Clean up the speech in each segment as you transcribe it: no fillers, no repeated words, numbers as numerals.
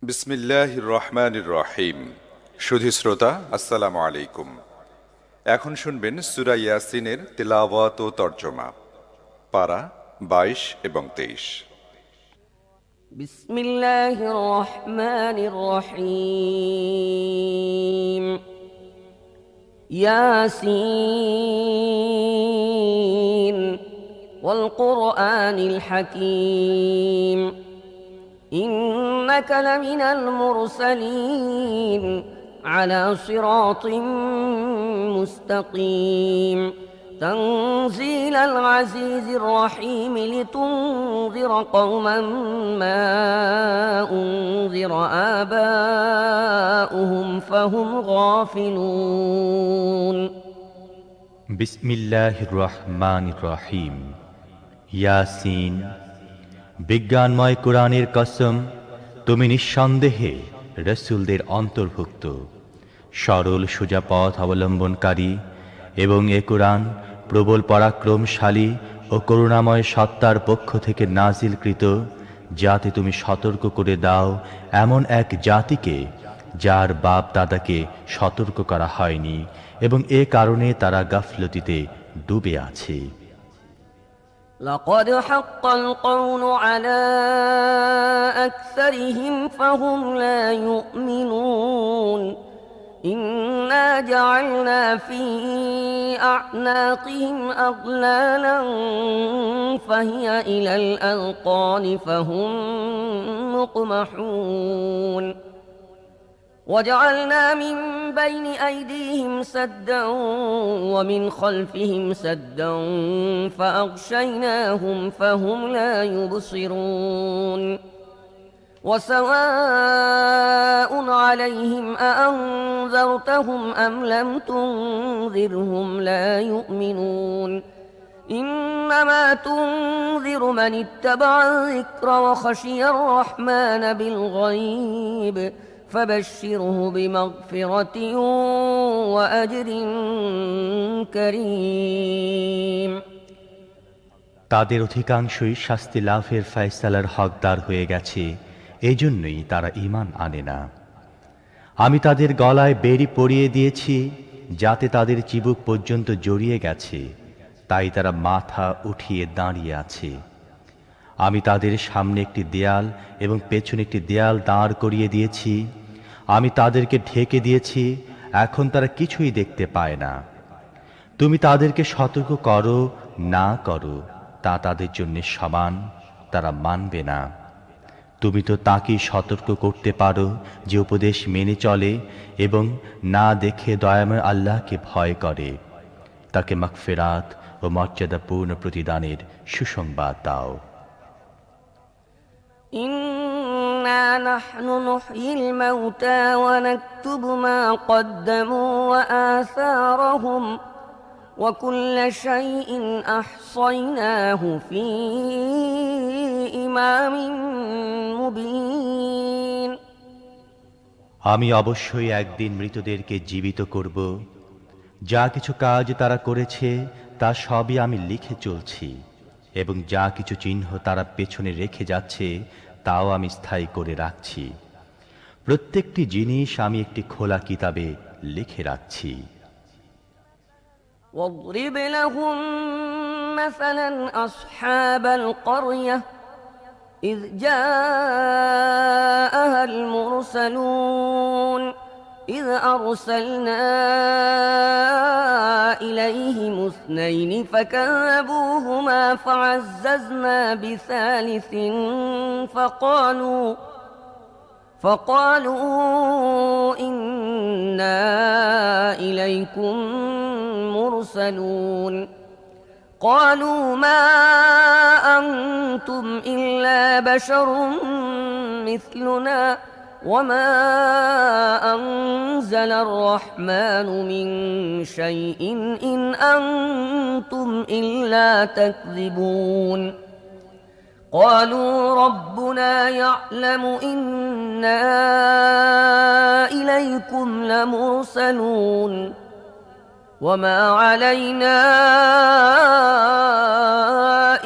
বিসমিল্লাহির রহমানির রহিম। সুধী শ্রোতা, আসসালামু আলাইকুম। এখন শুনবেন সূরা ইয়াসিনের তিলাওয়াত ও তর্জমা, পারা 22 এবং 23। বিসমিল্লাহির রহমানির রহিম। ইয়াসিন ওয়াল কুরআনিল হাকীম। إنك لمن المرسلين على صراط مستقيم تنزيل العزيز الرحيم لتنذر قوما ما أنذر آباؤهم فهم غافلون بسم الله الرحمن الرحيم ইয়াসিন। বিজ্ঞানময় কোরআনের কসম, তুমি নিঃসন্দেহে রাসূলদের অন্তর্ভুক্ত, সরল সোজা পথ অবলম্বনকারী, এবং এ কোরআন প্রবল পরাক্রমশালী ও করুণাময় সত্তার পক্ষ থেকে নাজিলকৃত, যাতে তুমি সতর্ক করে দাও এমন এক জাতিকে যার বাপ দাদাকে সতর্ক করা হয়নি এবং এ কারণে তারা গাফলতিতে ডুবে আছে। لقد حق القول على أكثرهم فهم لا يؤمنون إنا جعلنا في أعناقهم أغلالا فهي إلى الأذقان فهم مقمحون وجعلنا من بين أيديهم سدا ومن خلفهم سدا فأغشيناهم فهم لا يبصرون وسواء عليهم أأنذرتهم أم لم تنذرهم لا يؤمنون إنما تنذر من اتبع الذكر وخشي الرحمن بالغيب فبشره بمغفرة وأجر كريم। তাদের অধিকাংশই শাস্তি লাভের ফয়সালার হকদার হয়ে গেছে, এজন্যই তারা ঈমান আনে না। আমি তাদের গলায় বেড়ি পরিয়ে দিয়েছি, যাতে তাদের চিবুক পর্যন্ত জড়িয়ে গেছে, তাই তারা মাথা উঠিয়ে দাঁড়িয়ে আছে। আমি তাদের সামনে একটি দেয়াল এবং পেছনে একটি দেয়াল দাঁড় করিয়ে দিয়েছি। আমি তাদেরকে ঢেকে দিয়েছি, এখন তারা কিছুই দেখতে পায় না। তুমি তাদেরকে সতর্ক করো না করো, তা তাদের জন্য সমান, তারা মানবে না। তুমি তো তাকেই সতর্ক করতে পারো যে উপদেশ মেনে চলে এবং না দেখে দয়াময় আল্লাহকে ভয় করে। তাকে মাগফিরাত ও মর্যাদাপূর্ণ প্রতিদানের সুসংবাদ দাও। إنا نحن نحيي الموتى ونكتب ما قدموا وآثارهم وكل شيء أحصيناه في إمام مبين। আমি অবশ্যই একদিন মৃতদেরকে জীবিত করব। যা কিছু কাজ তারা করেছে তা সবই আমি লিখে চলছি, এবং যা কিছু চিহ্ন তারা পেছনে রেখে যাচ্ছে তাও আমি স্থায়ী করে রাখছি। প্রত্যেকটি জিনিস আমি একটি খোলা কিতাবে লিখে রাখছি। واضرب لهم مثلا أصحاب القرية إذ جاءها المرسلون إذ أرسلنا إليهم اثنين فكذبوهما فعززنا بثالث فقالوا إنا إليكم مرسلون قالوا ما أنتم إلا بشر مثلنا وما أنزل الرحمن من شيء إن أنتم إلا تكذبون قالوا ربنا يعلم إنا إليكم لمرسلون وما علينا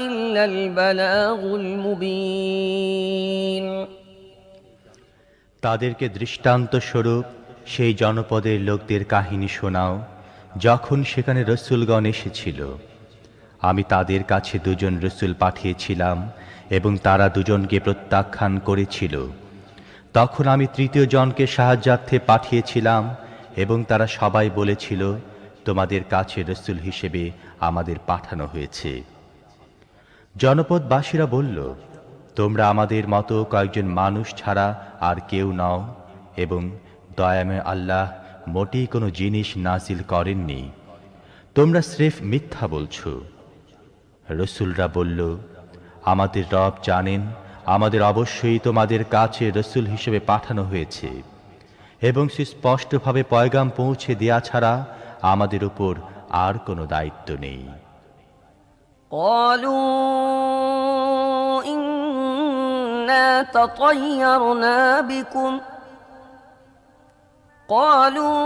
إلا البلاغ المبين। তাদেরকে দৃষ্টান্ত স্বরূপ সেই জনপদের লোকদের কাহিনী শোনাও, যখন সেখানে রসূলগণ এসেছিল। আমি তাদের কাছে দুজন রসূল পাঠিয়েছিলাম এবং তারা দুজনকে প্রত্যাখ্যান করেছিল। তখন আমি তৃতীয় জনকে সাহায্যার্থে পাঠিয়েছিলাম এবং তারা সবাই বলেছিল, তোমাদের কাছে রসূল হিসেবে আমাদের পাঠানো হয়েছে। জনপদবাসীরা বলল, তোমরা আমাদের মতো কয়েকজন মানুষ ছাড়া আর কেউ নও এবং দয়াময় আল্লাহ মোটেই কোনো জিনিস নাজিল করেননি, তোমরা স্রেফ মিথ্যা বলছো। রসূলরা বলল, আমাদের রব জানেন আমাদের অবশ্যই তোমাদের কাছে রসূল হিসেবে পাঠানো হয়েছে এবং সুস্পষ্টভাবে পয়গাম পৌঁছে দেয়া ছাড়া আমাদের উপর আর কোনো দায়িত্ব নেই। قالوا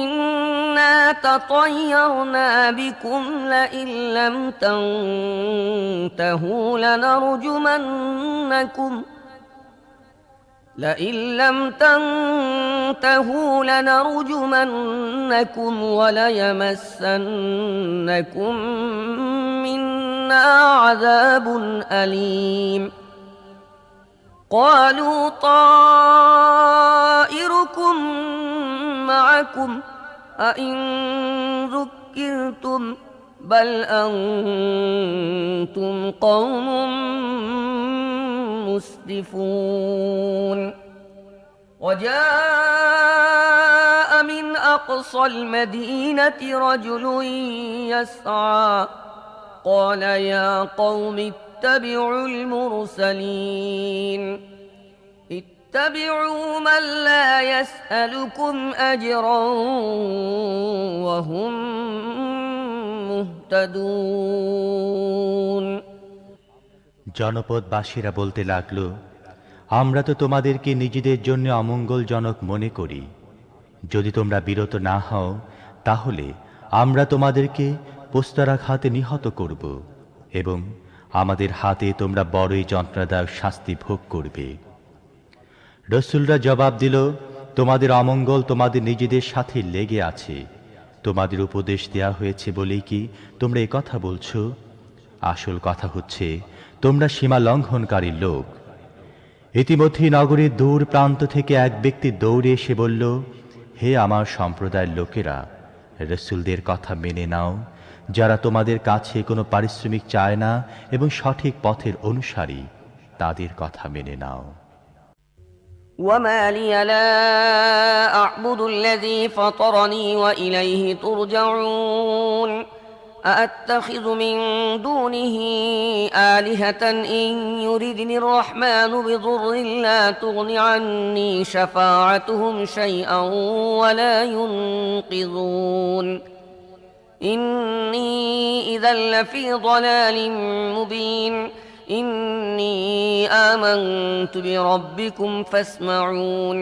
إنا تطيرنا بكم لئن لم تنتهوا لنرجمنكم وليمسنكم منا عذاب أليم قالوا طائركم معكم أئن ذكرتم بل أنتم قوم مسرفون وجاء من أقصى المدينة رجل يسعى قال يا قوم اتبعوا المرسلين اتبعوا من لا يسألكم أجرا وهم মুহতাদুন। জনপদবাসীরা বলতে লাগলো, আমরা তো তোমাদেরকে নিজেদের জন্য অমঙ্গলজনক মনে করি। যদি তোমরা বিরত না হও তাহলে আমরা তোমাদেরকে পোস্তারাঘাতে নিহত করব এবং আমাদের হাতে তোমরা বড়ই যন্ত্রণাদায়ক শাস্তি ভোগ করবে। রসূলরা জবাব দিল, তোমাদের অমঙ্গল তোমাদের নিজেদের সাথে লেগে আছে। তোমাদের উপদেশ দেয়া হয়েছে বলেই কি তোমরা এই কথা বলছো? আসল কথা হচ্ছে তোমরা সীমা লঙ্ঘনকারী লোক। ইতিমধ্যে নগরীর দূর প্রান্ত থেকে এক ব্যক্তি দৌড়ে এসে বলল, হে আমার সম্প্রদায়ের লোকেরা, রসূলদের কথা মেনে নাও, যারা তোমাদের কাছে কোনো পারিশ্রমিক চায় না এবং সঠিক পথের অনুসারী, তাদের কথা মেনে নাও। وما لي لا أعبد الذي فطرني وإليه ترجعون أأتخذ من دونه آلهة إن يردني الرحمن بضر لا تغن عني شفاعتهم شيئا ولا ينقذون إني إذا لفي ضلال مبين إني آمنت بربكم فاسمعون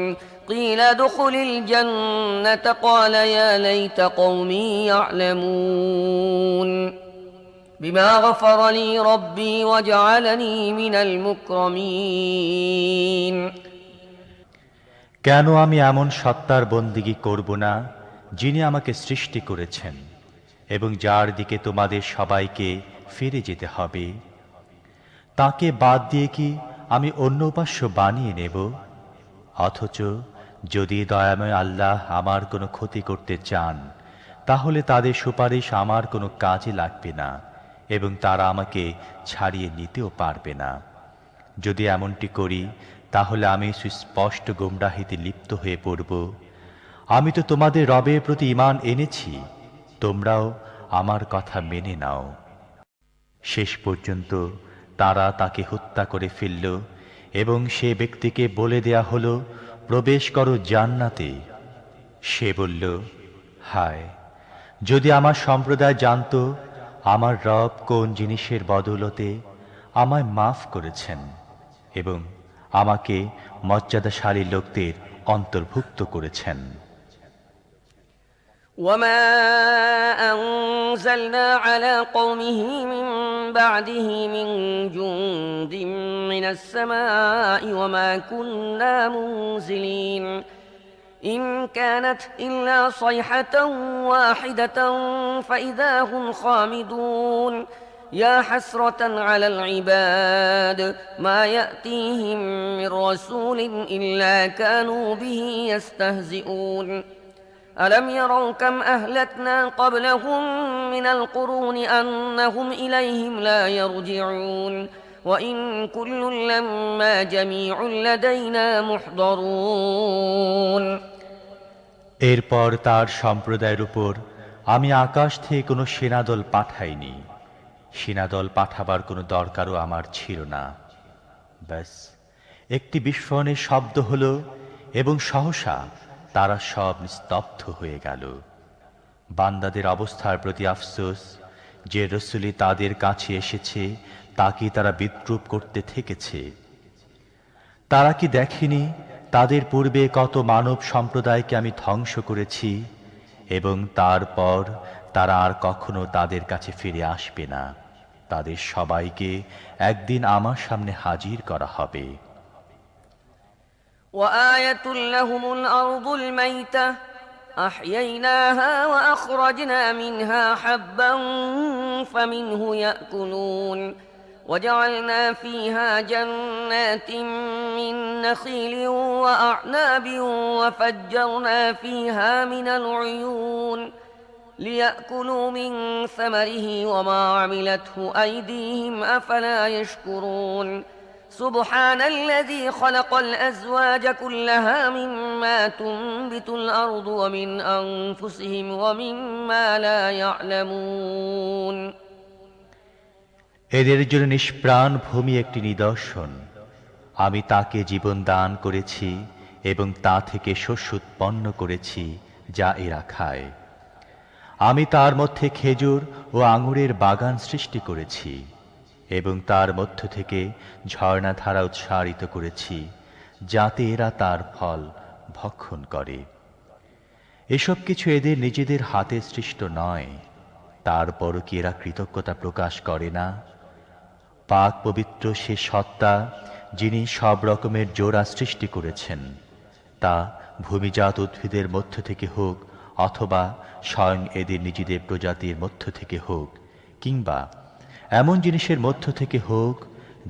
قيل ادخل الجنة قال يا ليت قومي يعلمون بما غفر لي ربي وجعلني من المكرمين কেন আমি এমন সত্তার বন্দিগি করব না যিনি আমাকে সৃষ্টি করেছেন এবং যার দিকে তোমাদের সবাইকে ফিরে যেতে হবে? তাকে বাদ দিয়ে কি আমি অন্য উপাস্য বানিয়ে নেব? অথচ যদি দয়াময় আল্লাহ আমার কোনো ক্ষতি করতে চান তাহলে তাদের সুপারিশ আমার কোনো কাজে লাগবে না এবং তারা আমাকে ছাড়িয়ে নিতেও পারবে না। যদি এমনটি করি তাহলে আমি সুস্পষ্ট গোমরাহিতে লিপ্ত হয়ে পড়ব। আমি তো তোমাদের রবের প্রতি ঈমান এনেছি, তোমরাও আমার কথা মেনে নাও। শেষ পর্যন্ত তারা তাকে হত্যা করে ফেলল এবং সে ব্যক্তিকে বলে দেয়া হলো, প্রবেশ করো জান্নাতে। সে বলল, হায়, যদি আমার সম্প্রদায় জানতো আমার রব কোন জিনিসের বদৌলতে আমায় মাফ করেছেন এবং আমাকে মর্যাদাশালী লোকদের অন্তর্ভুক্ত করেছেন। وما أنزلنا على قومه من بعده من جند من السماء وما كنا منزلين إن كانت إلا صيحة واحدة فإذا هم خامدون يا حسرة على العباد ما يأتيهم من رسول إلا كانوا به يستهزئون ألم يروا كم أهلكنا قبلهم من القرون أنهم إليهم لا يرجعون وإن كل لما جميع لدينا محضرون এরপর তার সম্প্রদায়ের উপর আমি আকাশ থেকে কোনো সেনাদল পাঠাইনি। সেনাদল পাঠাবার কোনো দরকারও আমার ছিল না। ব্যাস একটি বিস্ফোরণের শব্দ হলো এবং সহসা তারা সব নিস্তব্ধ হয়ে গেল। বান্দাদের অবস্থার প্রতি আফসোস, যে রসূলই তাদের কাছে এসেছে তাকে তারা বিদ্রূপ করতে থেকেছে। তারা কি দেখেনি তাদের পূর্বে কত মানব সম্প্রদায়কে আমি ধ্বংস করেছি এবং তারপর তারা আর কখনো তাদের কাছে ফিরে আসবে না। তাদের সবাইকে একদিন আমার সামনে হাজির করা হবে। وآية لهم الأرض الميتة أحييناها وأخرجنا منها حبا فمنه يأكلون وجعلنا فيها جنات من نخيل وأعناب وفجرنا فيها من العيون ليأكلوا من ثمره وما عملته أيديهم أفلا يشكرون سبحان الذي خلق الأزواج كلها مما تنبت الأرض ومن أنفسهم ومما لا يعلمون এদের জন্য নিষ্প্রাণ ভূমি একটি নিদর্শন। আমি তাকে জীবন দান করেছি এবং তা থেকে শস্য উৎপন্ন করেছি যা এরা খায়। আমি তার মধ্যে খেজুর ও আঙুরের বাগান সৃষ্টি করেছি এবং তার মধ্য থেকে ঝর্ণাধারা উৎসারিত করেছি যাতে এরা তার ফল ভক্ষণ করে। এসব কিছু এদের নিজেদের হাতে সৃষ্ট নয়, তারপরও কি এরা কৃতজ্ঞতা প্রকাশ করে না? পাক পবিত্র সে সত্তা যিনি সব রকমের জোড়া সৃষ্টি করেছেন, তা ভূমিজাত উদ্ভিদের মধ্য থেকে হোক অথবা স্বয়ং এদের নিজেদের প্রজাতির মধ্য থেকে হোক, কিংবা এমন জিনিসের মধ্য থেকে হোক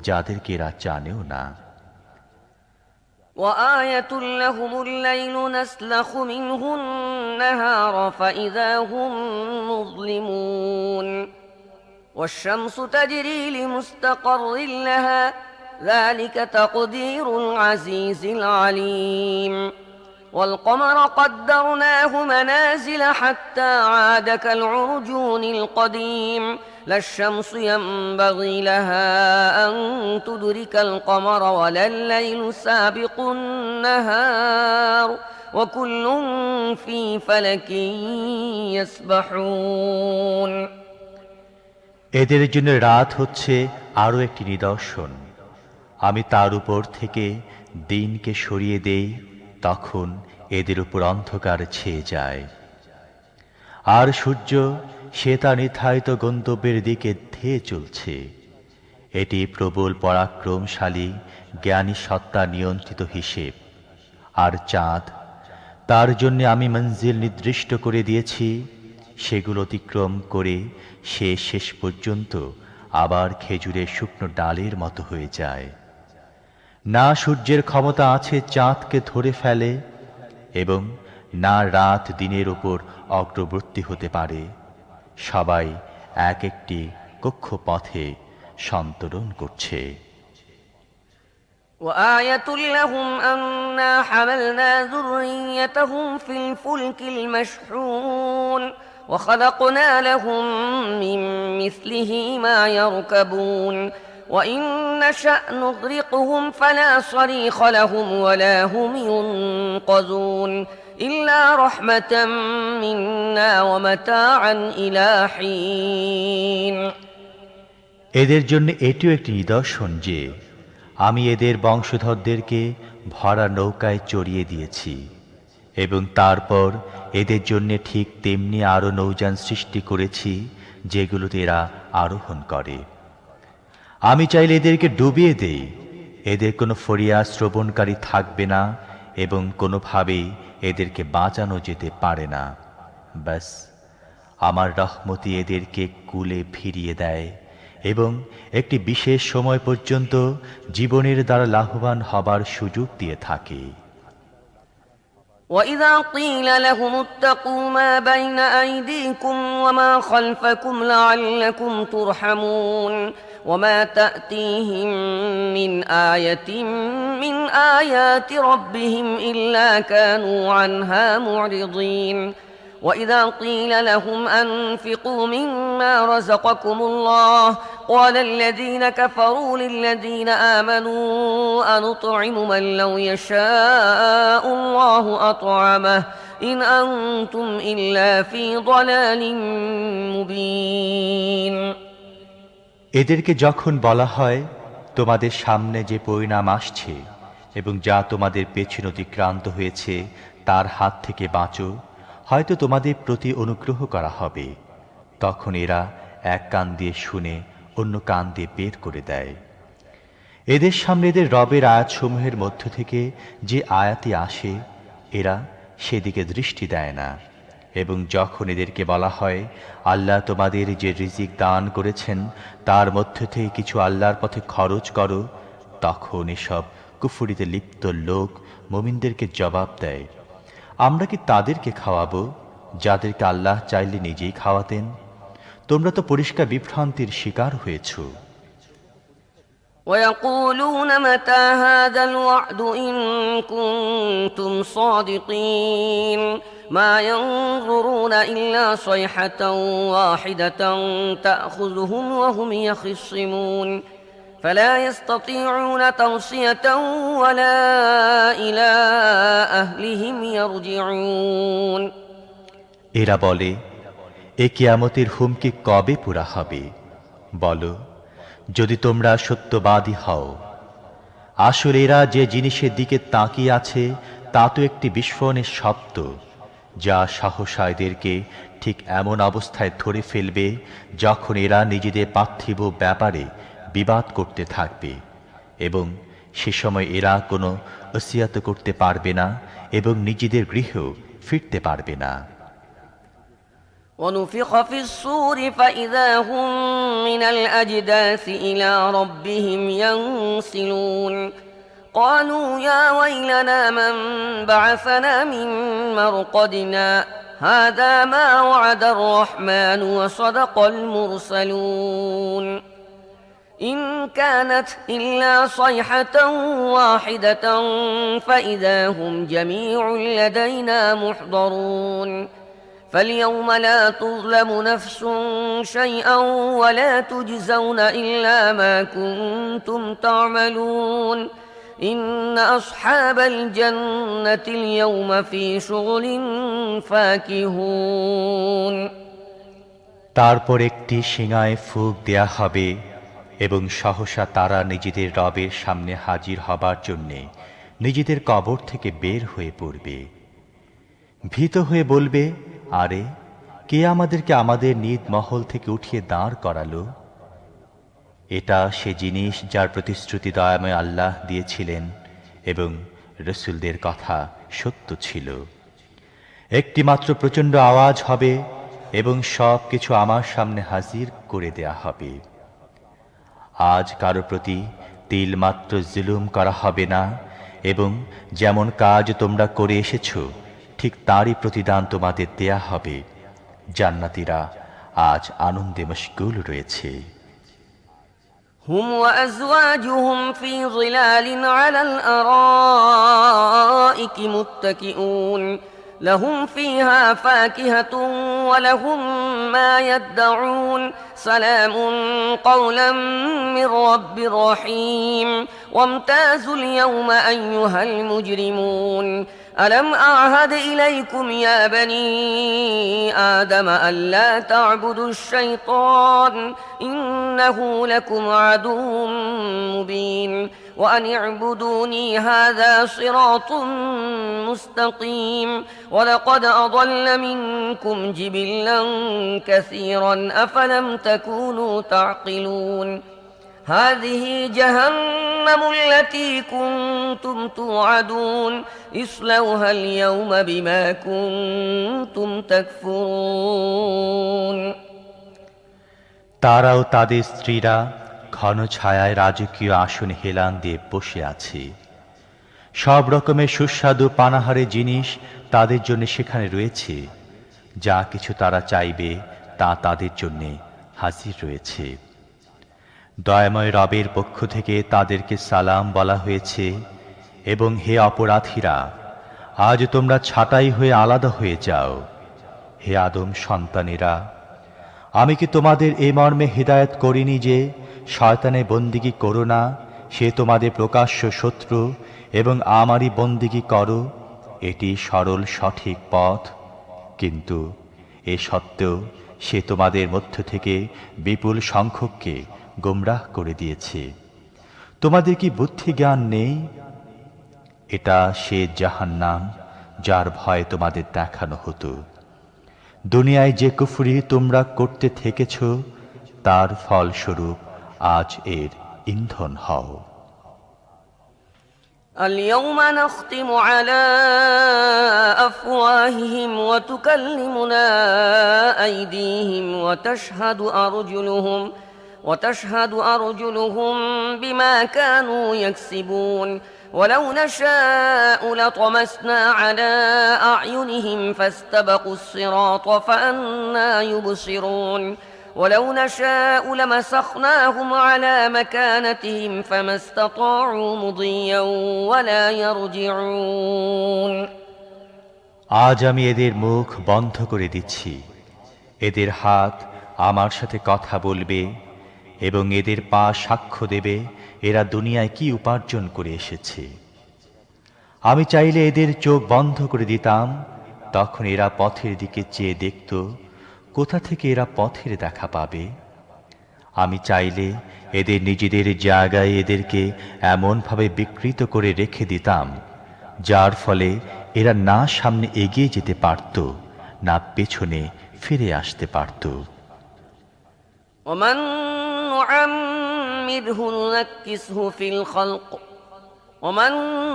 যাদেরকে এরা জানেও না। وآية لهم الليل نسلخ منه النهار فإذا هم مظلمون والشمس تجري لمستقر لها ذلك تقدير العزيز العليم والقمر قدرناه منازل حتى عاد كالعرجون القديم لا الشمس ينبغي لها أن تدرك القمر ولا الليل سابق النهار وكل في فلك يسبحون এদের জন্য রাত হচ্ছে আরো একটি নিদর্শন। আমি তার উপর থেকে দিনকে সরিয়ে দেই, তখন এদের উপর অন্ধকার ছেয়ে যায়। আর সূর্য সে তার নির্ধারিত গন্তব্যের দিকে ধেয়ে চলছে। এটি প্রবল পরাক্রমশালী জ্ঞানী সত্তা নিয়ন্ত্রিত হিসেব। আর চাঁদ, তার জন্য আমি মঞ্জিল নির্দিষ্ট করে দিয়েছি, সেগুলো অতিক্রম করে সে শেষ পর্যন্ত আবার খেজুরের শুকনো ডালের মতো হয়ে যায়। না সূর্যের ক্ষমতা আছে চাঁদকে ধরে ফেলে এবং না রাত দিনের উপর অগ্রবর্তী হতে পারে। সবাই এক একটি কক্ষপথে সন্তরণ করছে। وآية لهم أنا حملنا ذريتهم في الفلك المشحون وخلقنا لهم من مثله ما يركبون وإن نشأ نغرقهم فلا صريخ لهم ولا هم ينقذون إلا رحمة منا ومتاعا إلى حين এদের জন্য এটিও একটি নিদর্শন যে আমি এদের বংশধরদেরকে ভরা নৌকায় চড়িয়ে দিয়েছি এবং তারপর এদের জন্য ঠিক তেমনি আরো নৌযান সৃষ্টি করেছি যেগুলোতে এরা আরোহণ করে। আমি চাইলে এদেরকে ডুবিয়ে দেই, এদের কোনো ফরিয়াদ শ্রবণকারী থাকবে না এবং কোনোভাবেই এদেরকে বাঁচানো যেতে পারে না। ব্যাস আমার রহমতি এদেরকে কুলে ফিরিয়ে দেয় এবং একটি বিশেষ সময় পর্যন্ত জীবনের দ্বারা লাভবান হবার সুযোগ দিয়ে থাকে। وإذا قيل لهم اتقوا ما بين أيديكم وما خلفكم لعلكم ترحمون وما تأتيهم من آية من آيات ربهم إلا كانوا عنها معرضين وإذا قيل لهم أنفقوا مما رزقكم الله قال الذين كفروا للذين آمنوا أنطعم من لو يشاء الله أطعمه إن أنتم إلا في ضلال مبين। এদেরকে যখন বলা হয় তোমাদের সামনে যে পরিণাম আসছে এবং যা তোমাদের পেছনে অতিক্রান্ত হয়েছে তার হাত থেকে বাঁচো, হয়তো তোমাদের প্রতি অনুগ্রহ করা হবে, তখন এরা এক কান দিয়ে শুনে অন্য কান দিয়ে বের করে দেয়। এদের সামনে এদের রবের আয়াতসমূহের মধ্য থেকে যে আয়াতি আসে এরা সেদিকে দৃষ্টি দেয় না, এবং যখন এদেরকে বলা হয় আল্লাহ তোমাদের যে রিজিক দান করেছেন তার মধ্য থেকে কিছু আল্লাহর পথে খরচ করো, তখন এসব কুফরিতে লিপ্ত লোক মুমিনদেরকে জবাব দেয়, আমরা কি তাদেরকে খাওয়াবো যাদেরকে আল্লাহ চাইলে নিজেই খাওয়াতেন? তোমরা তো পরিষ্কার বিভ্রান্তির শিকার হয়েছ। ويقولون متى هذا الوعد إن كنتم صادقين ما ينظرون إلا صيحة واحدة تأخذهم وهم يخصمون فلا يستطيعون توصية ولا إلى أهلهم يرجعون। এরা বলে, এ কিয়ামতের হুমকি কবে পুরা হবে? বলো, যদি তোমরা সত্যবাদী হও। আসলে এরা যে জিনিসের দিকে তাকিয়ে আছে তা তো একটি বিস্ফোরণের শব্দ, যা সহসা এদেরকে ঠিক এমন অবস্থায় ধরে ফেলবে যখন এরা নিজেদের পার্থিব ব্যাপারে বিবাদ করতে থাকবে, এবং সে সময় এরা কোনো ওসিয়াত করতে পারবে না এবং নিজেদের গৃহেও ফিরতে পারবে না। ونفخ في الصور فإذا هم من الأجداث إلى ربهم ينسلون قالوا يا ويلنا من بعثنا من مرقدنا هذا ما وعد الرحمن وصدق المرسلون إن كانت إلا صيحة واحدة فإذا هم جميع لدينا محضرون فاليوم لا تظلم نفس شيئا ولا تجزون إلا ما كنتم تعملون إن أصحاب الجنة اليوم في شغل فاكهون। তারপর একটি শিঙায় ফুঁক দেয়া হবে এবং সহসা তারা নিজেদের রবের সামনে হাজির হবার জন্যে নিজেদের কবর থেকে বের হয়ে পড়বে। ভীত হয়ে বলবে, আরে কে আমাদেরকে আমাদের নিজ মহল থেকে উঠিয়ে দাঁড় করালো? এটা সে জিনিস যার প্রতিশ্রুতি দয়াময় আল্লাহ দিয়েছিলেন এবং রসুলদের কথা সত্য ছিল। একটি মাত্র প্রচণ্ড আওয়াজ হবে এবং সব কিছু আমার সামনে হাজির করে দেয়া হবে। আজ কারো প্রতি তিল মাত্র জুলুম করা হবে না, এবং যেমন কাজ তোমরা করে এসেছো ঠিক তারই প্রতিদান তোমাদের দেয়া হবে। জান্নাতীরা আজ আনন্দে মশগুল রয়েছে। هم وأزواجهم في ظلال على الأرائك متكئون لهم فيها فاكهة ولهم ما يدعون سلام قولا من رب رحيم وامتازوا اليوم أيها المجرمون ألم أعهد إليكم يا بني آدم ألا تعبدوا الشيطان إنه لكم عدو مبين وأن اعبدوني هذا صراط مستقيم ولقد أضل منكم جبلا كثيرا أفلم تكونوا تعقلون هذه جهنم التي كنتم توعدون اصلوها اليوم بما كنتم تكفرون তারাও তাদের স্ত্রীরা ঘন ছায়ায় রাজকীয় আসন হেলান দিয়ে বসে আছে। সব রকমের সুস্বাদু পানাহারে জিনিস তাদের জন্য সেখানে রয়েছে। যা কিছু তারা চাইবে তা তাদের জন্য হাজির রয়েছে। দয়াময় রবের পক্ষ থেকে তাদেরকে সালাম বলা হয়েছে এবং হে অপরাধীরা, আজ তোমরা ছাঁটাই হয়ে আলাদা হয়ে যাও। হে আদম সন্তানেরা, আমি কি তোমাদের এই মর্মে হিদায়াত করিনি যে শয়তানের বন্দিগি করো না, সে তোমাদের প্রকাশ্য শত্রু, এবং আমারই বন্দিগি করো, এটি সরল সঠিক পথ। কিন্তু এ সত্ত্বেও সে তোমাদের মধ্য থেকে বিপুল সংখ্যককে গোমরাহ করে দিয়েছে। তোমাদের কি বুদ্ধি জ্ঞান নেই? এটা সে জাহান্নাম যার ভয় তোমাদের দেখানো হতো। দুনিয়ায় যে কুফরি তোমরা করতে থেকেছ তার ফলস্বরূপ আজ এর ইন্ধন হও। اليوم نختم على أفواههم وتكلمنا أيديهم وتشهد أرجلهم بما كانوا يكسبون ولو نشاء لطمسنا على أعينهم فاستبقوا الصراط فأنى يبصرون ولو نشاء لمسخناهم على مكانتهم فما استطاعوا مضيا ولا يرجعون আজ আমি এদের মুখ বন্ধ করে দিচ্ছি, এদের হাত আমার সাথে কথা বলবে এবং এদের পা সাক্ষ্য দেবে এরা দুনিয়ায় কি উপার্জন করে এসেছে। আমি চাইলে এদের চোখ বন্ধ করে দিতাম, তখন এরা পথের দিকে চেয়ে দেখত কোথা থেকে এরা পথের দেখা পাবে। আমি চাইলে এদের নিজেদের জায়গায় এদেরকে এমনভাবে বিকৃত করে রেখে দিতাম যার ফলে এরা না সামনে এগিয়ে যেতে পারত, না পেছনে ফিরে আসতে পারত। ومن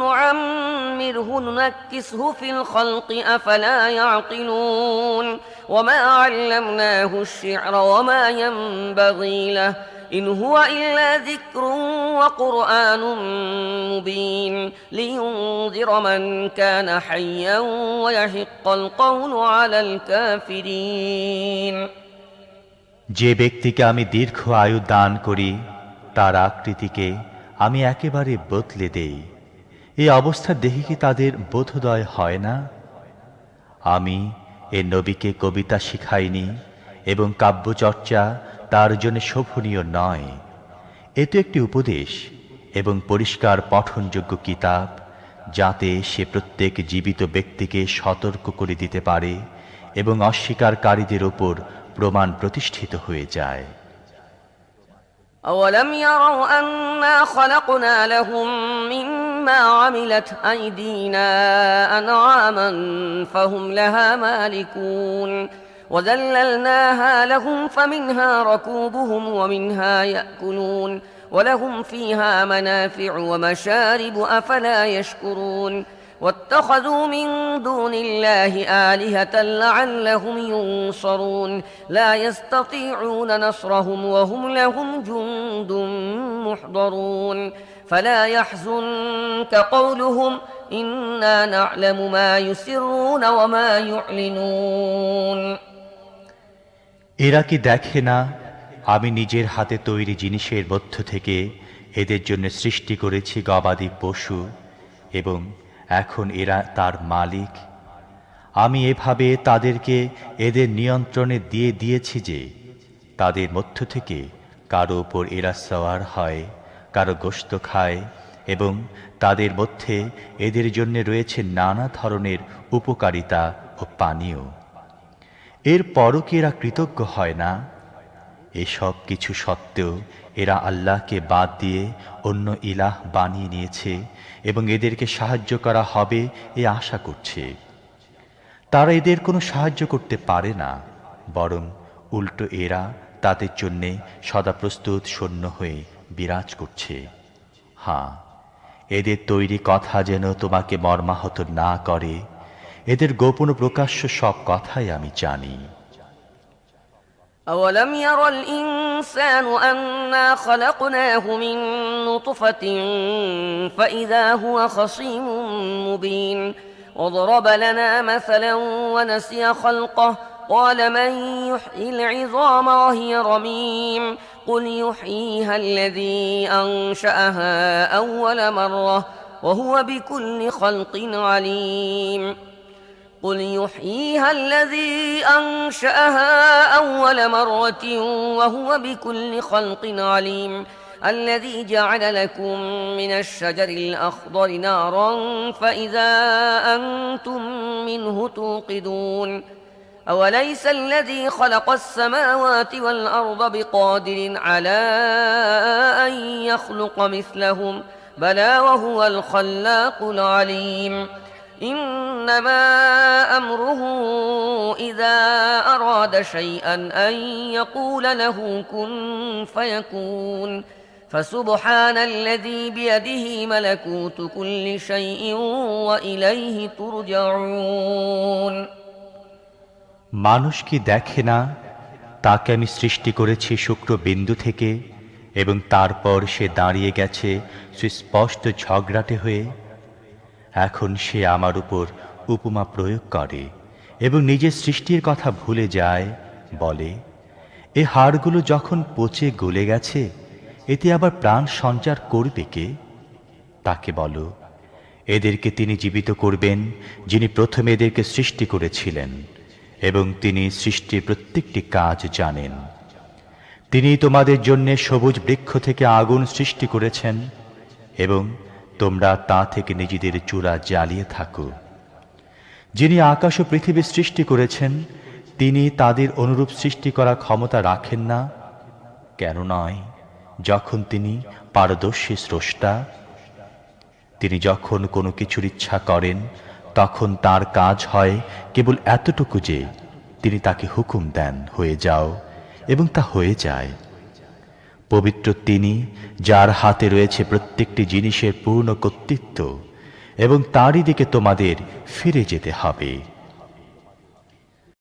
نعمره ننكسه في الخلق أفلا يعقلون وما علمناه الشعر وما ينبغي له إن هو إلا ذكر وقرآن مبين لينذر من كان حيا ويحق القول على الكافرين যে ব্যক্তিকে আমি দীর্ঘ আয়ু দান করি তার আকৃতিকে আমি একেবারে বদলে দেই। এই অবস্থা দেখে কি তাদের বোধোদয় হয় না? আমি এ নবীকে কবিতা শিখাইনি এবং কাব্যচর্চা তার জন্য শোভনীয় নয়। এ তো একটি উপদেশ এবং পরিষ্কার পঠনযোগ্য কিতাব, যাতে সে প্রত্যেক জীবিত ব্যক্তিকে সতর্ক করে দিতে পারে এবং অস্বীকারীদের উপর প্রমাণ প্রতিষ্ঠিত হয়ে যায়। أولم يروا أنا خلقنا لهم مما عملت أيدينا أنعاما فهم لها مالكون وذللناها لهم فمنها ركوبهم ومنها يأكلون ولهم فيها منافع ومشارب أفلا يشكرون واتخذوا من دون الله آلهة لعلهم ينصرون لا يستطيعون نصرهم وهم لهم جند محضرون فلا يحزنك قولهم إنا نعلم ما يسرون وما يعلنون এরা কি দেখে না আমি নিজের হাতে তৈরি জিনিসের মধ্য থেকে এদের জন্য সৃষ্টি করেছি গবাদি পশু এবং এখন এরা তার মালিক। আমি এভাবে তাদেরকে এদের নিয়ন্ত্রণে দিয়ে দিয়েছি যে তাদের মধ্য থেকে কারো উপর এরা সওয়ার হয়, কারো গোশত খায় এবং তাদের মধ্যে এদের জন্য রয়েছে নানা ধরনের উপকারিতা ও পানীয়। এর পরও কি এরা কৃতজ্ঞ হয় না? এসব কিছু সত্ত্বেও এরা আল্লাহকে বাদ দিয়ে অন্য ইলাহ বানিয়ে নিয়েছে এবং এদেরকে সাহায্য করা হবে এ আশা করছে। তারা এদের কোনো সাহায্য করতে পারে না, বরং উল্টো এরা তাদের জন্যে সদা প্রস্তুত সৈন্য হয়ে বিরাজ করছে। হ্যাঁ, এদের তৈরি কথা যেন তোমাকে মর্মাহত না করে, এদের গোপন প্রকাশ্য সব কথাই আমি জানি। أولم ير الإنسان أنا خلقناه من نطفة فإذا هو خصيم مبين وضرب لنا مثلا ونسي خلقه قال من يحيي العظام وهي رميم قل يحييها الذي أنشأها أول مرة وهو بكل خلق عليم قل يحييها الذي أنشأها أول مرة وهو بكل خلق عليم الذي جعل لكم من الشجر الأخضر نارا فإذا أنتم منه توقدون أوليس الذي خلق السماوات والأرض بقادر على أن يخلق مثلهم بلى وهو الخلاق العليم إنما أمره إذا أراد شيئا أن يقول له كن فيكون فسبحان الذي بيده ملكوت كل شيء وإليه ترجعون মানুষ কি দেখে না, তাকে আমি সৃষ্টি করেছি শুক্র বিন্দু থেকে এবং তারপর সে দাঁড়িয়ে গেছে সুস্পষ্ট ঝগড়াটে হয়ে। এখন সে আমার উপর উপমা প্রয়োগ করে এবং নিজের সৃষ্টির কথা ভুলে যায়, বলে এ হাড়গুলো যখন পচে গলে গেছে এতে আবার প্রাণ সঞ্চার করবে কে? তাকে বলো, এদেরকে তিনি জীবিত করবেন যিনি প্রথমে এদেরকে সৃষ্টি করেছিলেন এবং তিনি সৃষ্টির প্রত্যেকটি কাজ জানেন। তিনি তোমাদের জন্য সবুজ বৃক্ষ থেকে আগুন সৃষ্টি করেছেন এবং তোমরা তা থেকে নিজেদের চূড়া জ্বালিয়ে থাকো। যিনি আকাশ ও পৃথিবী সৃষ্টি করেছেন তিনি তাদের অনুরূপ সৃষ্টি করার ক্ষমতা রাখেন না? কেন নয়, যখন তিনি পারদর্শী স্রষ্টা। তিনি যখন কোনো কিছুর ইচ্ছা করেন তখন তার কাজ হয় কেবল এতটুকু যে তিনি তাকে হুকুম দেন হয়ে যাও, এবং তা হয়ে যায়। পবিত্র তিনি যার হাতে রয়েছে প্রত্যেকটি জিনিসের পূর্ণ কর্তৃত্ব, এবং তারই দিকে তোমাদের ফিরে যেতে হবে।